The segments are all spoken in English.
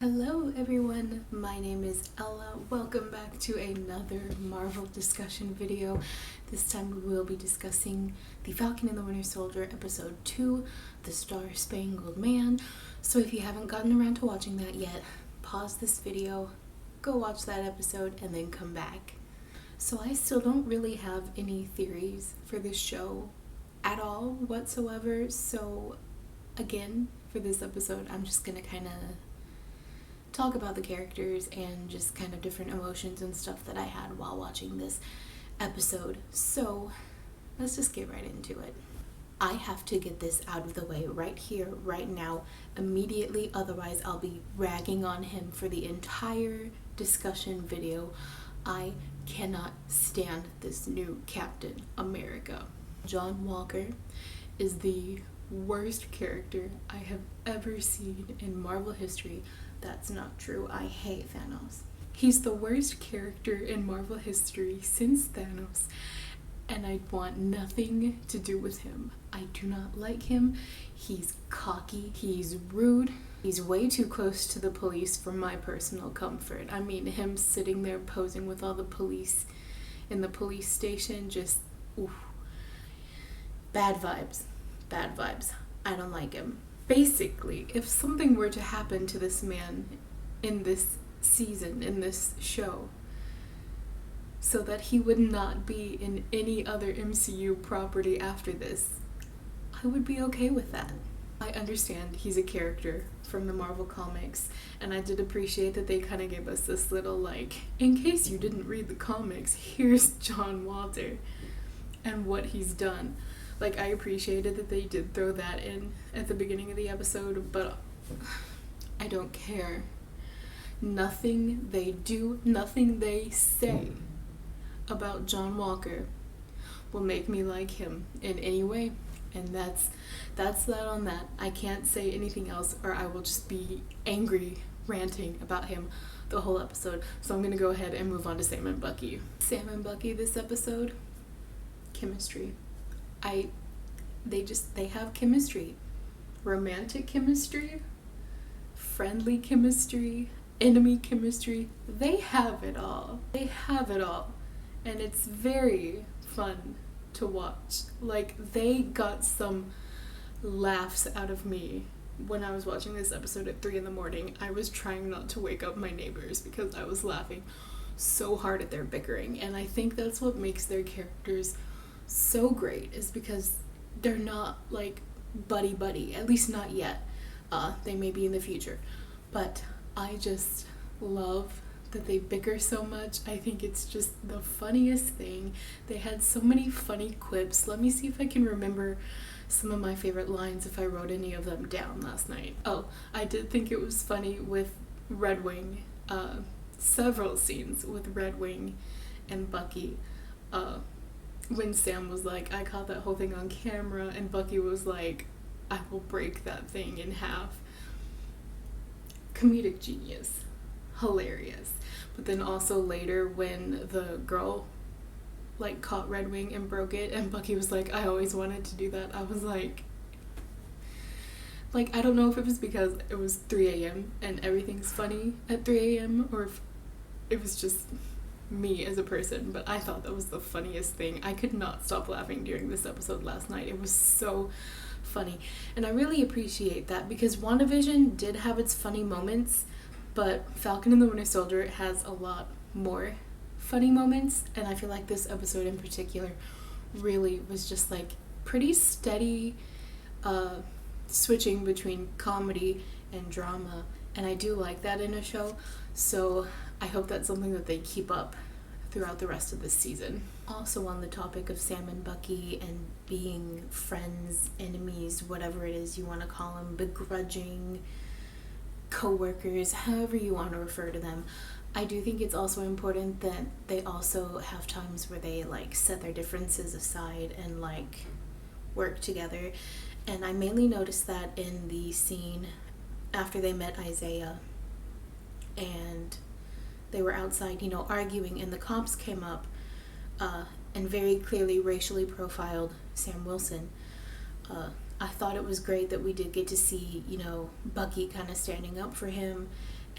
Hello everyone, my name is Ella. Welcome back to another Marvel discussion video. This time we will be discussing The Falcon and the Winter Soldier episode 2, The Star-Spangled Man. So if you haven't gotten around to watching that yet, pause this video, go watch that episode, and then come back. So I still don't really have any theories for this show at all whatsoever. So again, for this episode, I'm just gonna kind of talk about the characters and just kind of different emotions and stuff that I had while watching this episode. So let's just get right into it. I have to get this out of the way right here, right now, immediately, otherwise I'll be ragging on him for the entire discussion video. I cannot stand this new Captain America. John Walker is the worst character I have ever seen in Marvel history. That's not true. I hate Thanos. He's the worst character in Marvel history since Thanos, and I want nothing to do with him. I do not like him. He's cocky. He's rude. He's way too close to the police for my personal comfort. I mean, him sitting there posing with all the police in the police station, just, oof. Bad vibes. Bad vibes. I don't like him. Basically, if something were to happen to this man in this season, in this show, so that he would not be in any other MCU property after this, I would be okay with that. I understand he's a character from the Marvel comics, and I did appreciate that they kind of gave us this little, like, in case you didn't read the comics, here's John Walker and what he's done. Like, I appreciated that they did throw that in at the beginning of the episode, but I don't care. Nothing they do, nothing they say about John Walker will make me like him in any way. And that's that on that. I can't say anything else or I will just be angry, ranting about him the whole episode. So I'm going to go ahead and move on to Sam and Bucky. Sam and Bucky this episode, chemistry. They have chemistry. Romantic chemistry, friendly chemistry, enemy chemistry. They have it all. They have it all. And it's very fun to watch. Like, they got some laughs out of me when I was watching this episode at 3 a.m. I was trying not to wake up my neighbors because I was laughing so hard at their bickering. And I think that's what makes their characters so great, is because they're not like buddy, at least not yet. They may be in the future, but I just love that they bicker so much. I think it's just the funniest thing. They had so many funny quips. Let me see if I can remember some of my favorite lines, if I wrote any of them down last night. Oh, I did think it was funny with Red Wing, several scenes with Red Wing and Bucky, when Sam was like, I caught that whole thing on camera, and Bucky was like, I will break that thing in half. Comedic genius. Hilarious. But then also later when the girl like caught Red Wing and broke it, and Bucky was like, I always wanted to do that. I was like, I don't know if it was because it was 3 a.m. and everything's funny at 3 a.m. or if it was just me as a person, but I thought that was the funniest thing. I could not stop laughing during this episode last night. It was so funny, and I really appreciate that, because WandaVision did have its funny moments, but Falcon and the Winter Soldier has a lot more funny moments, and I feel like this episode in particular really was just like pretty steady, switching between comedy and drama, and I do like that in a show, so I hope that's something that they keep up throughout the rest of this season. Also, on the topic of Sam and Bucky and being friends, enemies, whatever it is you want to call them, begrudging co-workers, however you want to refer to them, I do think it's also important that they also have times where they like set their differences aside and like work together. And I mainly noticed that in the scene after they met Isaiah and they were outside, arguing, and the cops came up and very clearly racially profiled Sam Wilson. I thought it was great that we did get to see, Bucky kind of standing up for him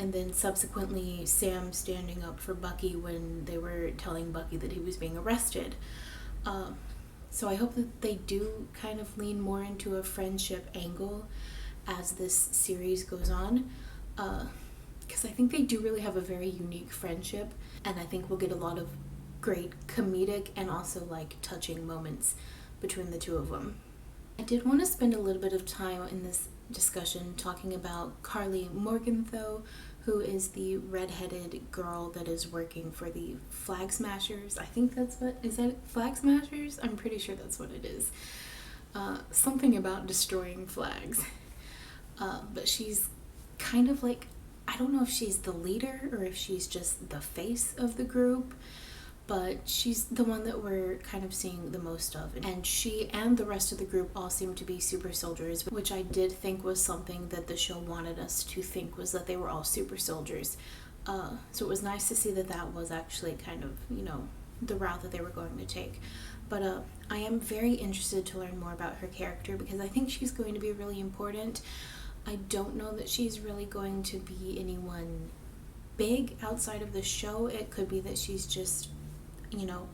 and then subsequently Sam standing up for Bucky when they were telling Bucky that he was being arrested. So I hope that they do kind of lean more into a friendship angle as this series goes on, because I think they do really have a very unique friendship, and I think we'll get a lot of great comedic and also like touching moments between the two of them. I did want to spend a little bit of time in this discussion talking about Carly Morgenthau, who is the redheaded girl that is working for the Flag Smashers. I think that's what, is that Flag Smashers? I'm pretty sure that's what it is. Something about destroying flags. But she's kind of like, I don't know if she's the leader or if she's just the face of the group, but she's the one that we're kind of seeing the most of. And she and the rest of the group all seem to be super soldiers, which I did think was something that the show wanted us to think, was that they were all super soldiers. So it was nice to see that that was actually kind of, you know, the route that they were going to take. But I am very interested to learn more about her character because I think she's going to be really important. I don't know that she's really going to be anyone big outside of the show. It could be that she's just, you know,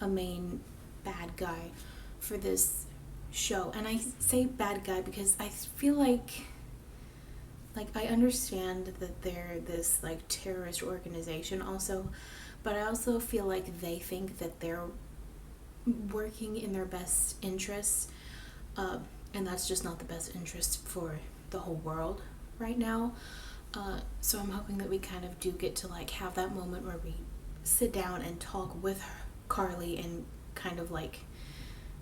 a main bad guy for this show. And I say bad guy because I feel like I understand that they're this like terrorist organization also, but I also feel like they think that they're working in their best interests, and that's just not the best interest for the whole world right now. So I'm hoping that we kind of do get to like have that moment where we sit down and talk with Carly and kind of like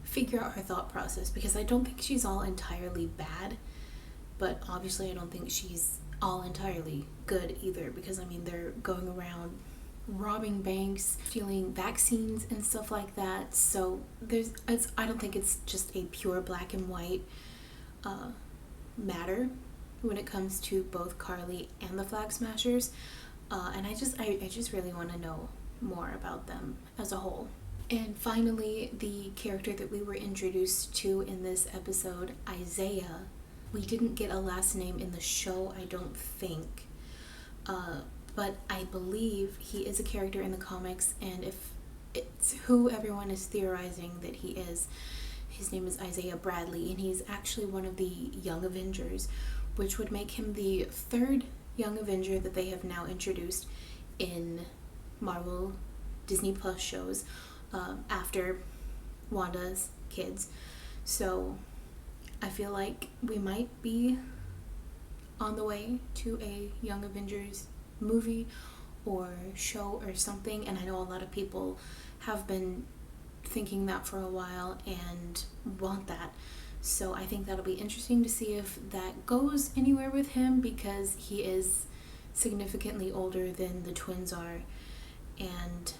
figure out her thought process, because I don't think she's all entirely bad, but obviously I don't think she's all entirely good either, because I mean they're going around robbing banks, stealing vaccines and stuff like that. So I don't think it's just a pure black and white matter when it comes to both Carly and the Flag Smashers. And I just really want to know more about them as a whole. And finally, the character that we were introduced to in this episode, Isaiah. We didn't get a last name in the show, I don't think. But I believe he is a character in the comics, and if it's who everyone is theorizing that he is, his name is Isaiah Bradley, and he's actually one of the Young Avengers, which would make him the third Young Avenger that they have now introduced in Marvel Disney Plus shows, after Wanda's kids. So I feel like we might be on the way to a Young Avengers movie or show or something, and I know a lot of people have been thinking that for a while and want that. So I think that'll be interesting to see if that goes anywhere with him, because he is significantly older than the twins are, and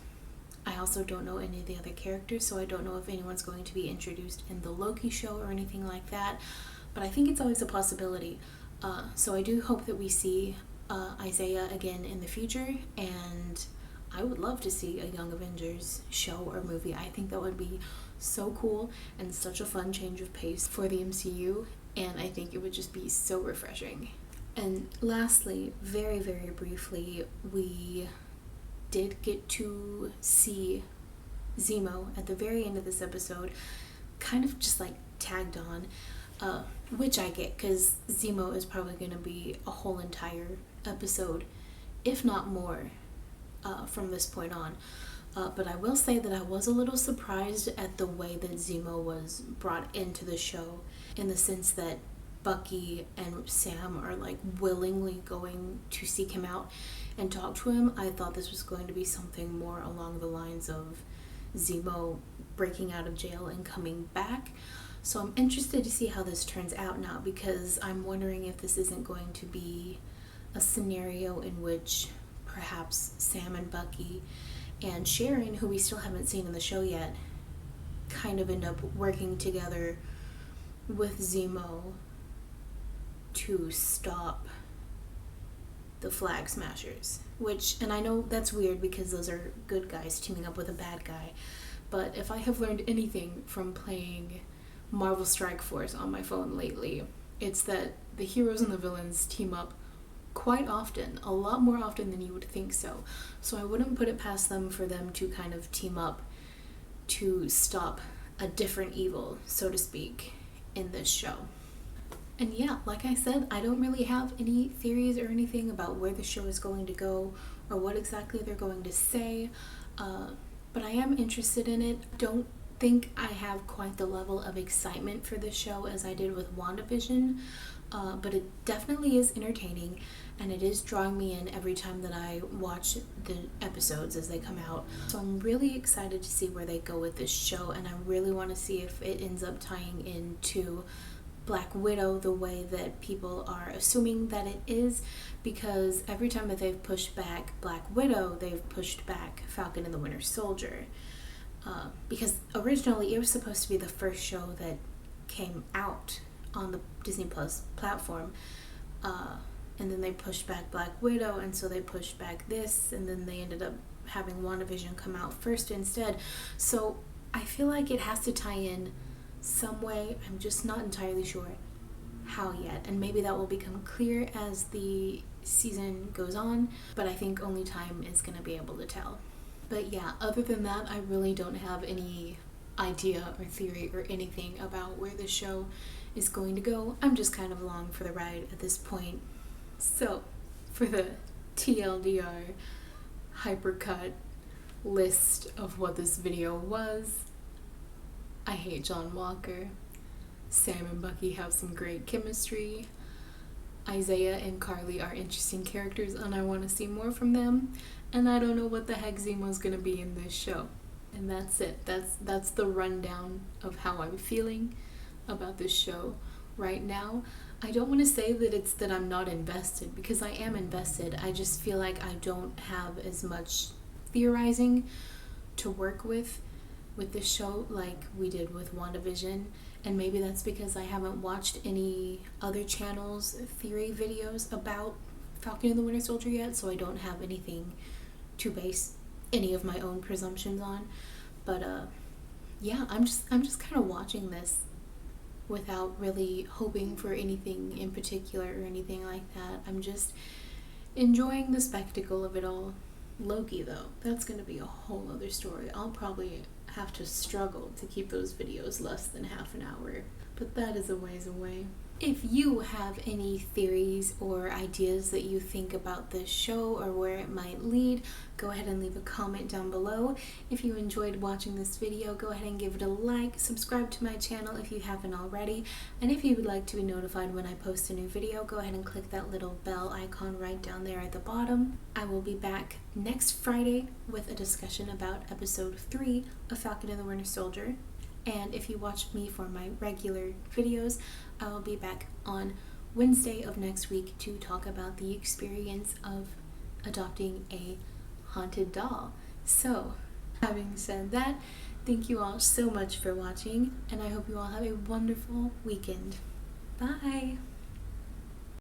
I also don't know any of the other characters, so I don't know if anyone's going to be introduced in the Loki show or anything like that, but I think it's always a possibility. So I do hope that we see Isaiah again in the future, and I would love to see a Young Avengers show or movie. I think that would be so cool and such a fun change of pace for the MCU, and I think it would just be so refreshing. And lastly, very, very briefly, we did get to see Zemo at the very end of this episode, kind of just like tagged on, which I get, because Zemo is probably going to be a whole entire episode, if not more, from this point on. But I will say that I was a little surprised at the way that Zemo was brought into the show, in the sense that Bucky and Sam are like willingly going to seek him out and talk to him. I thought this was going to be something more along the lines of Zemo breaking out of jail and coming back. So I'm interested to see how this turns out now, because I'm wondering if this isn't going to be a scenario in which perhaps Sam and Bucky and Sharon, who we still haven't seen in the show yet, kind of end up working together with Zemo to stop the Flag Smashers. Which, and I know that's weird because those are good guys teaming up with a bad guy, but if I have learned anything from playing Marvel Strike Force on my phone lately, it's that the heroes and the villains team up quite often, a lot more often than you would think so. So I wouldn't put it past them for them to kind of team up to stop a different evil, so to speak, in this show. And yeah, like I said, I don't really have any theories or anything about where the show is going to go or what exactly they're going to say, but I am interested in it. Don't think I have quite the level of excitement for this show as I did with WandaVision, but it definitely is entertaining, and it is drawing me in every time that I watch the episodes as they come out. So I'm really excited to see where they go with this show, and I really want to see if it ends up tying into Black Widow the way that people are assuming that it is, because every time that they've pushed back Black Widow, they've pushed back Falcon and the Winter Soldier. Because originally it was supposed to be the first show that came out on the Disney Plus platform, and then they pushed back Black Widow, and so they pushed back this, and then they ended up having WandaVision come out first instead. So I feel like it has to tie in some way. I'm just not entirely sure how yet, and maybe that will become clear as the season goes on, but I think only time is going to be able to tell. But yeah, other than that, I really don't have any idea or theory or anything about where the show is going to go. I'm just kind of along for the ride at this point. So, for the TLDR hypercut list of what this video was, I hate John Walker. Sam and Bucky have some great chemistry. Isaiah and Carly are interesting characters, and I want to see more from them. And I don't know what the heck Zemo's gonna be in this show. And that's it. That's the rundown of how I'm feeling about this show right now. I don't want to say that it's that I'm not invested, because I am invested. I just feel like I don't have as much theorizing to work with this show like we did with WandaVision, and maybe that's because I haven't watched any other channels' theory videos about Falcon and the Winter Soldier yet, so I don't have anything to base any of my own presumptions on. But yeah, I'm just kind of watching this without really hoping for anything in particular or anything like that. I'm just enjoying the spectacle of it all. Loki, though, that's going to be a whole other story. I'll probably have to struggle to keep those videos less than half an hour, but that is a ways away. If you have any theories or ideas that you think about this show or where it might lead, go ahead and leave a comment down below. If you enjoyed watching this video, go ahead and give it a like, subscribe to my channel if you haven't already, and if you would like to be notified when I post a new video, go ahead and click that little bell icon right down there at the bottom. I will be back next Friday with a discussion about episode 3 of Falcon and the Winter Soldier. And if you watch me for my regular videos, I will be back on Wednesday of next week to talk about the experience of adopting a haunted doll. So, having said that, thank you all so much for watching, and I hope you all have a wonderful weekend. Bye!